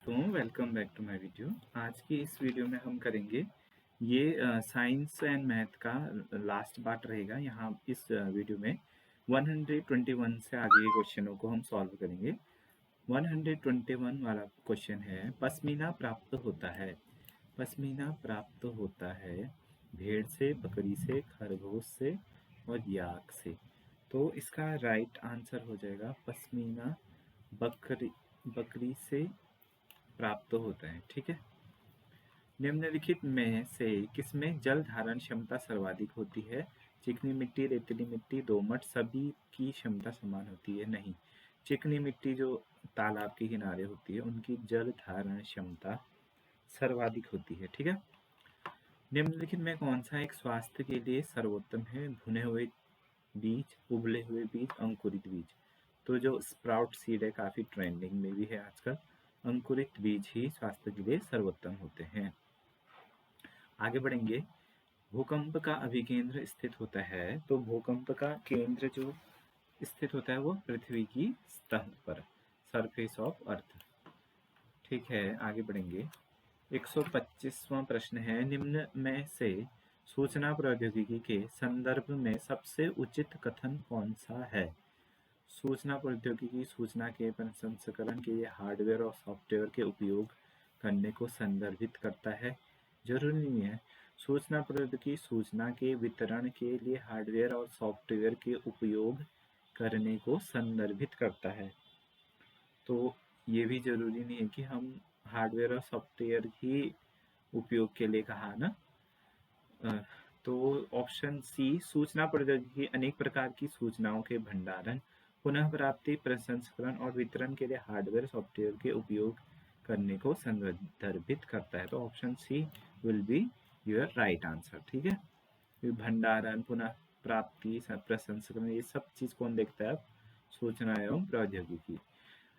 दोस्तों, welcome back to my video. आज की इस वीडियो में हम करेंगे ये साइंस एंड मैथ का लास्ट पार्ट रहेगा। यहाँ इस वीडियो में 121 से आगे के क्वेश्चनों को हम सॉल्व करेंगे। 121 वाला क्वेश्चन है, पश्मीना प्राप्त होता है। पश्मीना प्राप्त होता है भेड़ से, बकरी से, खरगोश से और याक से। तो इसका राइट आंसर हो जाएगा पश्मीना बकरी से प्राप्त होता है। ठीक है। निम्नलिखित में से किसमें जल धारण क्षमता सर्वाधिक होती है? चिकनी मिट्टी, रेतीली मिट्टी, दोमट, सभी की क्षमता समान होती है? नहीं। चिकनी मिट्टी जो तालाब के किनारे होती है उनकी जल धारण क्षमता सर्वाधिक होती है। ठीक है। निम्नलिखित में कौन सा एक स्वास्थ्य के लिए सर्वोत्तम है? भुने हुए बीज, उबले हुए बीज, अंकुरित बीज। तो जो स्प्राउट सीड है काफी ट्रेंडिंग में भी है आजकल। अंकुरित बीज ही स्वास्थ्य के लिए सर्वोत्तम होते हैं। आगे बढ़ेंगे। भूकंप का अभिकेंद्र स्थित होता है। तो भूकंप का केंद्र जो स्थित होता है वो पृथ्वी की सतह पर, सरफेस ऑफ अर्थ। ठीक है, आगे बढ़ेंगे। 125वां प्रश्न है, निम्न में से सूचना प्रौद्योगिकी के संदर्भ में सबसे उचित कथन कौन सा है? सूचना प्रौद्योगिकी सूचना के प्रसंस्करण के लिए हार्डवेयर और सॉफ्टवेयर के उपयोग करने को संदर्भित करता है। जरूरी नहीं है। सूचना प्रौद्योगिकी सूचना के वितरण के लिए हार्डवेयर और सॉफ्टवेयर के उपयोग करने को संदर्भित करता है। तो ये भी जरूरी नहीं है कि हम हार्डवेयर और सॉफ्टवेयर ही उपयोग के लिए कहा ना। तो ऑप्शन सी, सूचना प्रौद्योगिकी अनेक प्रकार की सूचनाओं के भंडारण, पुनः प्राप्ति, प्रसंस्करण और वितरण के लिए हार्डवेयर सॉफ्टवेयर के उपयोग करने को संदर्भित करता है। तो option C will be your right answer. ठीक है। भंडारण, पुनः प्राप्ति, प्रसंस्करण, ये सब चीज कौन देखता है? सूचना एवं प्रौद्योगिकी।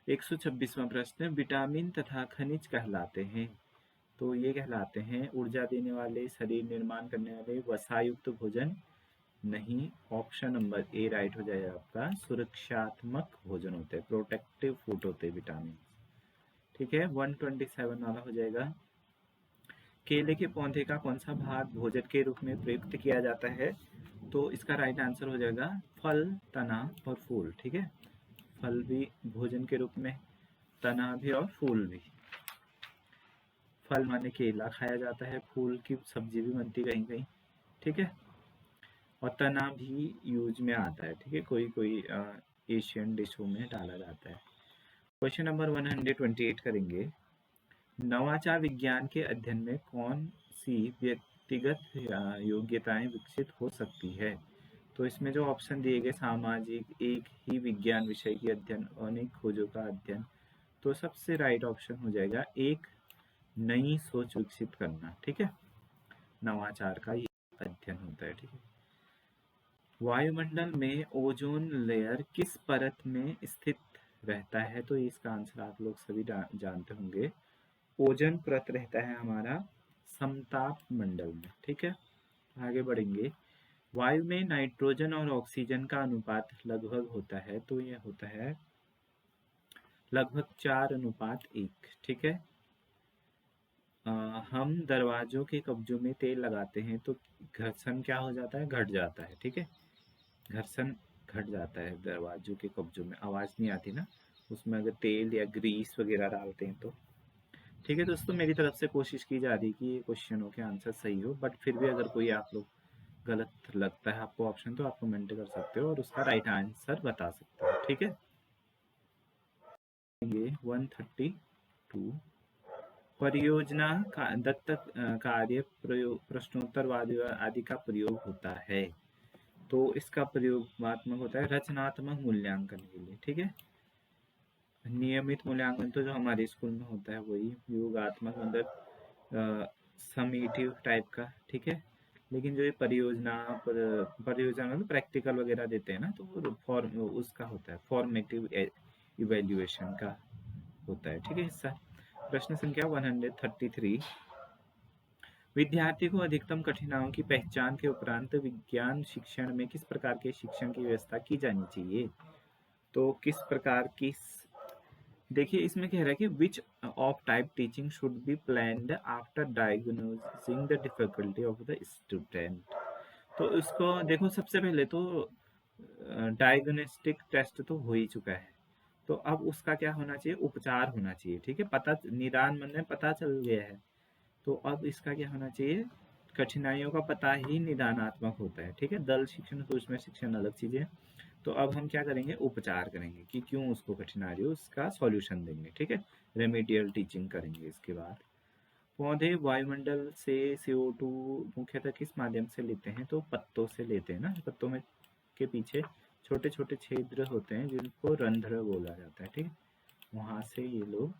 126वां प्रश्न, विटामिन तथा खनिज कहलाते हैं। तो ये कहलाते हैं ऊर्जा देने वाले, शरीर निर्माण करने वाले, वसायुक्त भोजन। नहीं, ऑप्शन नंबर ए राइट हो जाएगा आपका। सुरक्षात्मक भोजन होते हैं, प्रोटेक्टिव फूड होते हैं विटामिन। ठीक है। 127 वाला हो जाएगा, केले के पौधे का कौन सा भाग भोजन के रूप में प्रयुक्त किया जाता है? तो इसका राइट आंसर हो जाएगा फल, तना और फूल। ठीक है। फल भी भोजन के रूप में, तना भी और फूल भी। फल माने केला खाया जाता है, फूल की सब्जी भी बनती कहीं कहीं। ठीक है। और तना भी यूज में आता है। ठीक है, कोई कोई एशियन डिशों में डाला जाता है। क्वेश्चन नंबर 128 करेंगे। नवाचार विज्ञान के अध्ययन में कौन सी व्यक्तिगत योग्यताएं विकसित हो सकती है? तो इसमें जो ऑप्शन दिए गए, सामाजिक, एक ही विज्ञान विषय की अध्ययन, अनेक खोजों का अध्ययन। तो सबसे राइट ऑप्शन हो जाएगा एक, नई सोच विकसित करना। ठीक है। नवाचार का ये अध्ययन होता है। ठीक है। वायुमंडल में ओजोन लेयर किस परत में स्थित रहता है? तो इसका आंसर आप लोग सभी जानते होंगे। ओजोन परत रहता है हमारा समताप मंडल में। ठीक है। आगे बढ़ेंगे। वायु में नाइट्रोजन और ऑक्सीजन का अनुपात लगभग होता है। तो यह होता है लगभग 4:1। ठीक है। हम दरवाजों के कब्जों में तेल लगाते हैं तो घर्षण क्या हो जाता है? घट जाता है। ठीक है। घर्षण घट जाता है दरवाजों के कब्जों में, आवाज नहीं आती ना उसमें अगर तेल या ग्रीस वगैरह डालते हैं तो। ठीक है दोस्तों, मेरी तरफ से कोशिश की जा रही है कि ये क्वेश्चनों के आंसर सही हो, बट फिर भी अगर कोई आप लोग गलत लगता है आपको ऑप्शन तो आप कमेंट कर सकते हो और उसका राइट आंसर बता सकते हो। ठीक है। ये 132, परियोजना का दत्तक कार्य, प्रश्नोत्तरवादी आदि का प्रयोग होता है। तो इसका प्रयोगात्मक होता है रचनात्मक मूल्यांकन के लिए। ठीक है। नियमित मूल्यांकन तो जो हमारे स्कूल में होता है वही, योगात्मक मतलब समेटिव टाइप का। ठीक है। लेकिन जो ये परियोजना मतलब प्रैक्टिकल वगैरह देते हैं ना, तो वो उसका होता है फॉर्मेटिव इवेल्युएशन का होता है। ठीक है हिस्सा। प्रश्न संख्या 133, विद्यार्थी को अधिकतम कठिनाइयों की पहचान के उपरांत विज्ञान शिक्षण में किस प्रकार के शिक्षण की व्यवस्था की जानी चाहिए? तो किस प्रकार की देखिए इसमें कह रहा है कि which of type teaching should be planned after diagnosing the difficulty of the student. तो इसको देखो, सबसे पहले तो डायग्नोस्टिक टेस्ट तो हो ही चुका है, तो अब उसका क्या होना चाहिए, उपचार होना चाहिए। ठीक है, पता निदान में पता चल गया है, तो अब इसका क्या होना चाहिए, कठिनाइयों का पता ही निदानात्मक होता है। ठीक है, दल शिक्षण सूक्ष्म शिक्षण अलग चीजें। तो अब हम क्या करेंगे, उपचार करेंगे कि क्यों उसको कठिनाई आ रही है, उसका सॉल्यूशन देंगे। ठीक है, रेमेडियल टीचिंग करेंगे। इसके बाद पौधे वायुमंडल से CO2 मुख्यतः किस माध्यम से लेते हैं, तो पत्तों से लेते हैं ना। पत्तों में के पीछे छोटे छोटे छिद्र होते हैं जिनको रंध्र बोला जाता है। ठीक है, वहां से ये लोग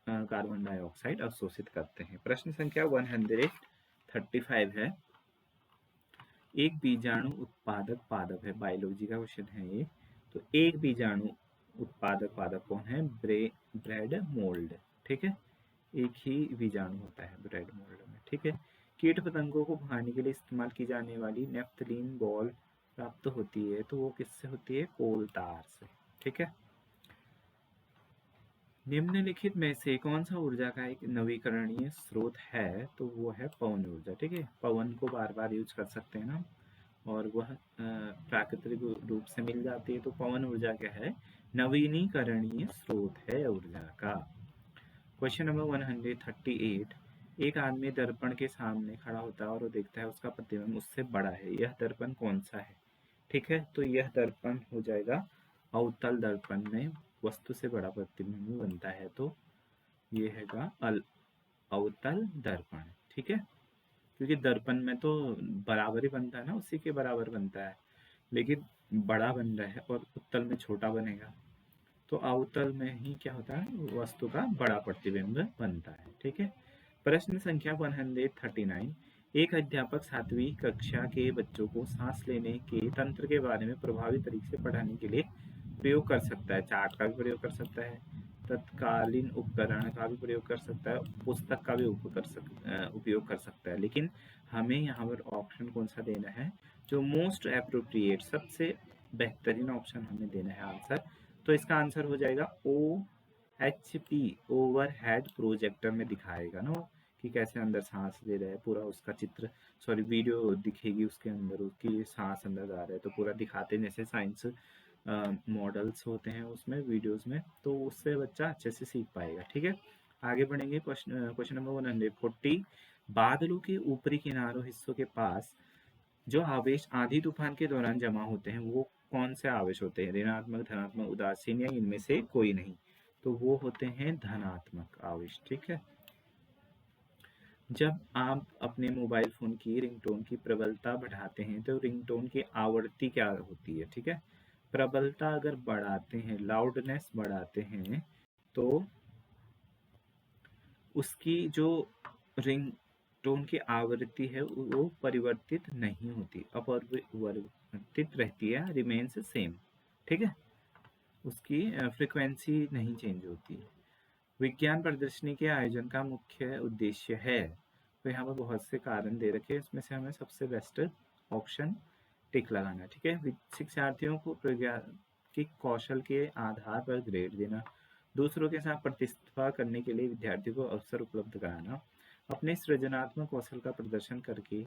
कार्बन डाइऑक्साइड अवशोषित करते हैं। प्रश्न संख्या 135 है, एक बीजाणु उत्पादक पादप है, बायोलॉजी का क्वेश्चन है ये। तो एक बीजाणु उत्पादक पादप कौन है, ब्रेड मोल्ड। ठीक है, एक ही बीजाणु होता है ब्रेड मोल्ड में। ठीक है, कीट पतंगों को भगाने के लिए इस्तेमाल की जाने वाली नेफ्थलीन बॉल प्राप्त होती है, तो वो किससे होती है, कोल तार से। ठीक है, निम्नलिखित में से कौन सा ऊर्जा का एक नवीकरणीय स्रोत है, तो वो है पवन ऊर्जा। ठीक है, पवन को बार बार यूज कर सकते हैं ना, और वह प्राकृतिक रूप से मिल जाती है। तो पवन ऊर्जा क्या है, नवीनीकरणीय स्रोत है ऊर्जा का। क्वेश्चन नंबर 138, एक आदमी दर्पण के सामने खड़ा होता है और वो देखता है उसका प्रतिबिंब उससे बड़ा है, यह दर्पण कौन सा है। ठीक है, तो यह दर्पण हो जाएगा अवतल दर्पण में वस्तु से बड़ा प्रतिबिंब बनता है, तो ये हैगा अवतल दर्पण। ठीक है, क्योंकि दर्पण में तो बराबर ही बनता है ना, उसी के बराबर बनता है, लेकिन बड़ा बन रहा है और उत्तल में छोटा बनेगा, तो अवतल में ही क्या होता है, वस्तु का बड़ा प्रतिबिंब बनता है। ठीक है, प्रश्न संख्या 139, एक अध्यापक 7वीं कक्षा के बच्चों को सांस लेने के तंत्र के बारे में प्रभावी तरीके से पढ़ाने के लिए प्रयोग कर सकता है। चार्ट का भी प्रयोग कर सकता है, तत्कालीन उपकरण का भी प्रयोग कर सकता है, पुस्तक का भी उपयोग कर सकता है, लेकिन हमें यहाँ पर ऑप्शन कौन सा देना है, जो मोस्ट अप्रोप्रिएट, सबसे बेहतरीन ऑप्शन हमें देना है आंसर। तो इसका आंसर हो जाएगा OHP, ओवर हेड प्रोजेक्टर में दिखाएगा ना कि कैसे अंदर सांस ले रहा है, पूरा उसका चित्र, सॉरी वीडियो दिखेगी उसके अंदर, उसकी सांस अंदर जा रहा है, तो पूरा दिखाते हैं जैसे साइंस मॉडल्स होते हैं उसमें, वीडियोस में, तो उससे बच्चा अच्छे से सीख पाएगा। ठीक है, आगे बढ़ेंगे। क्वेश्चन नंबर 140, बादलों के ऊपरी किनारों हिस्सों के पास जो आवेश आंधी तूफान के दौरान जमा होते हैं, वो कौन से आवेश होते हैं, ऋणात्मक, धनात्मक, उदासीन, या इनमें से कोई नहीं, तो वो होते हैं धनात्मक आवेश। ठीक है, जब आप अपने मोबाइल फोन की रिंगटोन की प्रबलता बढ़ाते हैं, तो रिंगटोन की आवृत्ति क्या होती है। ठीक है, प्रबलता अगर बढ़ाते हैं, लाउडनेस बढ़ाते हैं, तो उसकी जो रिंग टोन की आवृत्ति है वो परिवर्तित नहीं होती, अपरिवर्तित रहती है, रिमेन्स सेम। ठीक है, उसकी फ्रिक्वेंसी नहीं चेंज होती। विज्ञान प्रदर्शनी के आयोजन का मुख्य उद्देश्य है, तो यहाँ पर बहुत से कारण दे रखे हैं, इसमें से हमें सबसे बेस्ट ऑप्शन टिक लगाना है। ठीक है, शिक्षार्थियों को प्रौद्योगिकी कौशल के आधार पर ग्रेड देना, दूसरों के साथ प्रतिस्पर्धा करने के लिए विद्यार्थियों को अवसर उपलब्ध कराना, अपने सृजनात्मक कौशल का प्रदर्शन करके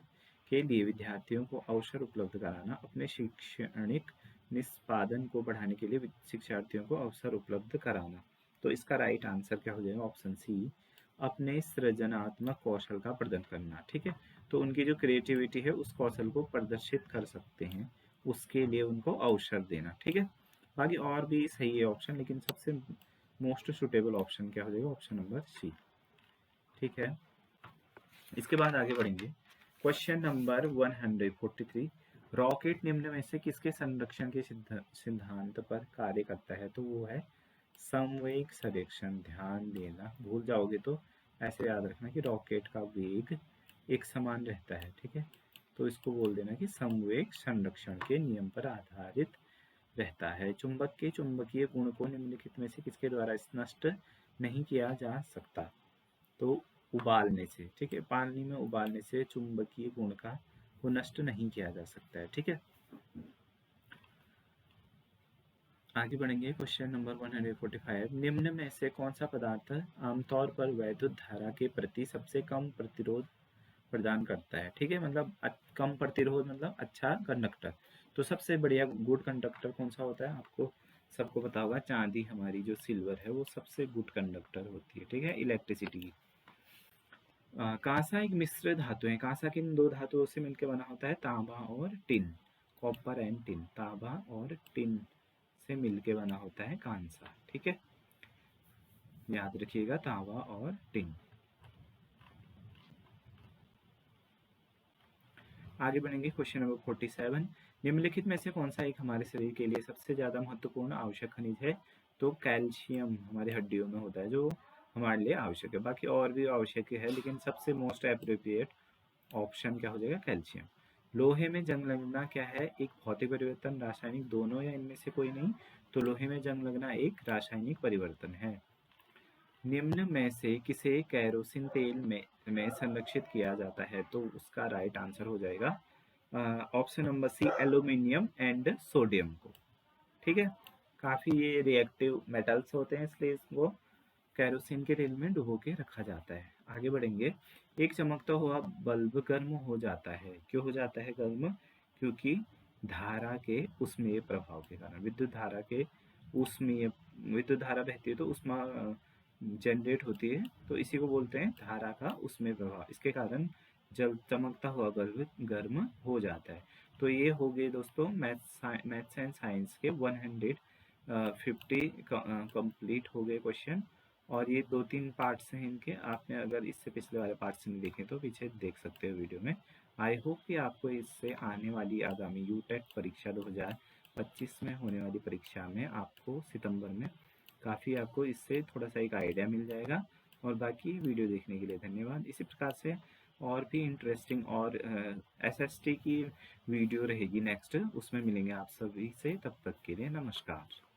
के लिए विद्यार्थियों को अवसर उपलब्ध कराना, अपने शैक्षणिक निष्पादन को बढ़ाने के लिए शिक्षार्थियों को अवसर उपलब्ध कराना। तो इसका राइट आंसर क्या हो जाएगा, ऑप्शन सी, अपने सृजनात्मक कौशल का प्रदर्शन करना। ठीक है, तो उनकी जो क्रिएटिविटी है उस कौशल को प्रदर्शित कर सकते हैं, उसके लिए उनको अवसर देना। ठीक है, बाकी और भी सही है ऑप्शन, लेकिन सबसे मोस्ट सुटेबल ऑप्शन क्या हो जाएगा, ऑप्शन नंबर सी। ठीक है, इसके बाद आगे बढ़ेंगे। क्वेश्चन नंबर 143, रॉकेट निम्न में से किसके संरक्षण के सिद्धांत पर कार्य करता है, तो वो है समवेग संरक्षण। ध्यान देना, भूल जाओगे तो ऐसे याद रखना कि रॉकेट का वेग एक समान रहता है। ठीक है, तो इसको बोल देना कि समवेग संरक्षण के नियम पर आधारित रहता है। चुंबक के चुंबकीय गुण को निम्नलिखित में से किसके द्वारा नष्ट नहीं किया जा सकता, तो उबालने से। ठीक है, पानी में उबालने से चुंबकीय गुण का वो नष्ट नहीं किया जा सकता है। ठीक है, आगे बढ़ेंगे क्वेश्चन नंबर 145। निम्न में से कौन सा पदार्थ आमतौर पर वैद्युत धारा के प्रति सबसे कम प्रतिरोध प्रदान करता है? ठीक है, मतलब कम प्रतिरोध मतलब अच्छा कंडक्टर। तो सबसे बढ़िया गुड कंडक्टर कौन सा होता है? आपको सबको पता होगा, चांदी हमारी जो सिल्वर है वो सबसे गुड कंडक्टर होती है, ठीक है, इलेक्ट्रिसिटी की। कांसा एक मिश्र धातु है। कांसा किन दो धातुओं से मिलकर बना होता है? तांबा और टिन। कॉपर एंड टिन, तांबा और टिन से मिलके बना होता है कांसा, ठीक है, याद रखिएगा, तांबा और टिन। आगे बढ़ेंगे क्वेश्चन नंबर 47। निम्नलिखित में से कौन सा एक हमारे शरीर के लिए सबसे ज्यादा महत्वपूर्ण आवश्यक खनिज है? तो कैल्शियम हमारी हड्डियों में होता है, जो हमारे लिए आवश्यक है। बाकी और भी आवश्यक है, लेकिन सबसे मोस्ट एप्रोप्रिएट ऑप्शन क्या हो जाएगा? कैल्शियम। लोहे में जंग लगना क्या है? एक भौतिक परिवर्तन, रासायनिक, दोनों या इनमें से कोई नहीं? तो लोहे में जंग लगना एक रासायनिक परिवर्तन है। निम्न में से किसे केरोसिन तेल में संरक्षित किया जाता है? तो उसका राइट आंसर हो जाएगा option number C, aluminium and sodium को, ठीक है। काफी ये रिएक्टिव मेटल्स होते हैं, इसलिए इसको केरोसिन के तेल में डुबो के रखा जाता है। आगे बढ़ेंगे। एक चमकता हुआ बल्ब गर्म हो जाता है, क्यों हो जाता है गर्म? क्योंकि धारा के उष्मीय प्रभाव के कारण। विद्युत धारा बहती है तो उष्मा जनरेट होती है, तो इसी को बोलते हैं धारा का उष्मीय प्रभाव। इसके कारण जब चमकता हुआ बल्ब गर्म हो जाता है। तो ये हो गए दोस्तों मैथ्स एंड साइंस के 150 कंप्लीट हो गए क्वेश्चन। और ये 2-3 पार्ट्स हैं इनके, आपने अगर इससे पिछले वाले पार्ट्स नहीं देखे तो पीछे देख सकते हो वीडियो में। आई होप कि आपको इससे आने वाली आगामी यूटेट परीक्षा 2025 में होने वाली परीक्षा में आपको सितंबर में काफ़ी आपको इससे थोड़ा सा एक आइडिया मिल जाएगा। और बाकी वीडियो देखने के लिए धन्यवाद। इसी प्रकार से और भी इंटरेस्टिंग और एसएसटी की वीडियो रहेगी नेक्स्ट, उसमें मिलेंगे आप सभी से। तब तक के लिए नमस्कार।